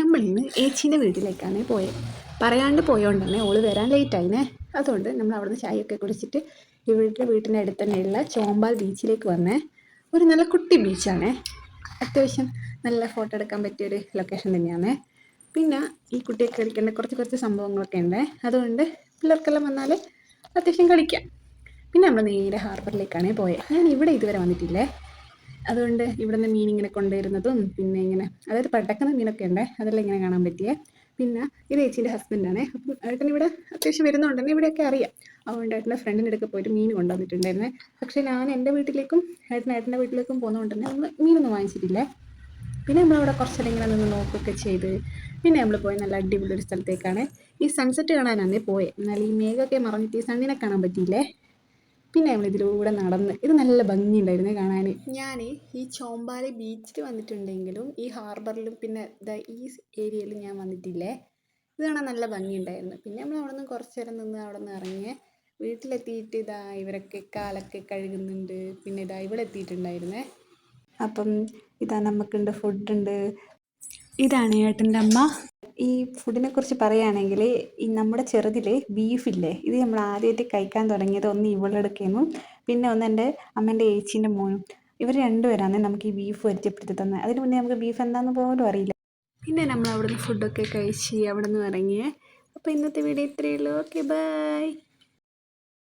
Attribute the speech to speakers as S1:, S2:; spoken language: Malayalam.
S1: നമ്മളിന്ന് ഏച്ചീൻ്റെ വീട്ടിലേക്കാണ് പോയത്. പറയാണ്ട് പോയോണ്ട് തന്നെ ഓള് വരാൻ ലേറ്റായിനെ. അതുകൊണ്ട് നമ്മൾ അവിടുന്ന് ചായയൊക്കെ കുടിച്ചിട്ട് ഇവരുടെ വീട്ടിൻ്റെ അടുത്ത് തന്നെയുള്ള ചോമ്പാൽ ബീച്ചിലേക്ക് വന്നേ. ഒരു നല്ല കുട്ടി ബീച്ചാണ്, അത്യാവശ്യം നല്ല ഫോട്ടോ എടുക്കാൻ പറ്റിയൊരു ലൊക്കേഷൻ തന്നെയാണ്. പിന്നെ ഈ കുട്ടിയൊക്കെ കളിക്കേണ്ട കുറച്ച് സംഭവങ്ങളൊക്കെ ഉണ്ട്. അതുകൊണ്ട് പിള്ളേർക്കെല്ലാം വന്നാൽ അത്യാവശ്യം കളിക്കാം. പിന്നെ നമ്മൾ നേരെ ഹാർബറിലേക്കാണ് പോയത്. ഞാൻ ഇവിടെ ഇതുവരെ വന്നിട്ടില്ലേ, അതുകൊണ്ട് ഇവിടെ നിന്ന് മീൻ ഇങ്ങനെ കൊണ്ടുവരുന്നതും പിന്നെ ഇങ്ങനെ അതായത് പടക്കുന്ന മീനൊക്കെ ഉണ്ട്, അതെല്ലാം ഇങ്ങനെ കാണാൻ പറ്റിയേ. പിന്നെ ഇത് ചേച്ചീൻ്റെ ഹസ്ബൻഡാണ്. അപ്പം ഏട്ടൻ ഇവിടെ അത്യാവശ്യം വരുന്നതുകൊണ്ട് തന്നെ ഇവിടെയൊക്കെ അറിയാം. അതുകൊണ്ട് ഏട്ടൻ്റെ ഫ്രണ്ടിൻ്റെ അടുത്ത് പോയിട്ട് മീൻ കൊണ്ടുവന്നിട്ടുണ്ടായിരുന്നേ. പക്ഷേ ഞാൻ എൻ്റെ വീട്ടിലേക്കും ഏട്ടൻ്റെ വീട്ടിലേക്കും പോകുന്നതുകൊണ്ട് തന്നെ നമ്മൾ മീനൊന്നും വാങ്ങിച്ചിട്ടില്ലേ. പിന്നെ നമ്മളവിടെ കുറച്ചെല്ലാം ഇങ്ങനെ നിന്ന് നോക്കുകയൊക്കെ ചെയ്ത് പിന്നെ നമ്മൾ പോയി നല്ല അടിപൊളി ഒരു സ്ഥലത്തേക്കാണ്. ഈ സൺസെറ്റ് കാണാനാണ് പോയത്. എന്നാൽ ഈ മേഘമൊക്കെ മറഞ്ഞിട്ട് ഈ സണ്ണിനെ കാണാൻ പറ്റിയില്ലേ. പിന്നെ നമ്മൾ ഇതിലൂടെ നടന്ന്, ഇത് നല്ല ഭംഗിയുണ്ടായിരുന്നു കാണാൻ. ഞാൻ ഈ ചോമ്പാല ബീച്ചിൽ വന്നിട്ടുണ്ടെങ്കിലും ഈ ഹാർബറിലും പിന്നെ ഈ ഏരിയയിൽ ഞാൻ വന്നിട്ടില്ലേ. ഇത് കാണാൻ നല്ല ഭംഗിയുണ്ടായിരുന്നു. പിന്നെ നമ്മൾ അവിടെ നിന്ന് കുറച്ച് നേരം നിന്ന് അവിടെ നിന്ന് ഇറങ്ങി വീട്ടിലെത്തിയിട്ട് ഇവരൊക്കെ കാലൊക്കെ കഴുകുന്നുണ്ട്. പിന്നെ ഇവിടെ എത്തിയിട്ടുണ്ടായിരുന്നേ. അപ്പം നമുക്കുണ്ട്, ഫുഡുണ്ട്. ഇതാണ് ഏട്ടൻ്റെ അമ്മ. ഈ ഫുഡിനെ കുറിച്ച് പറയുകയാണെങ്കിൽ ഈ നമ്മുടെ ചെറുതിൽ ബീഫില്ലേ, ഇത് നമ്മൾ ആദ്യമായിട്ട് കഴിക്കാൻ തുടങ്ങിയത് ഒന്ന് ഇവളെടുക്കുന്നു, പിന്നെ ഒന്ന് എൻ്റെ അമ്മേൻ്റെ ഏച്ചീൻ്റെ മോനും. ഇവർ രണ്ടുപേരാണ് നമുക്ക് ഈ ബീഫ് പരിചയപ്പെടുത്തി തന്നെ. അതിന് മുന്നേ നമുക്ക് ബീഫ് എന്താണെന്ന് പോലും അറിയില്ല. പിന്നെ നമ്മൾ അവിടുന്ന് ഫുഡൊക്കെ കഴിച്ച് അവിടെ നിന്ന് ഇറങ്ങിയേ. അപ്പോൾ ഇന്നത്തെ വീഡിയോ ഇത്രയേ ഉള്ളൂ. Okay, by.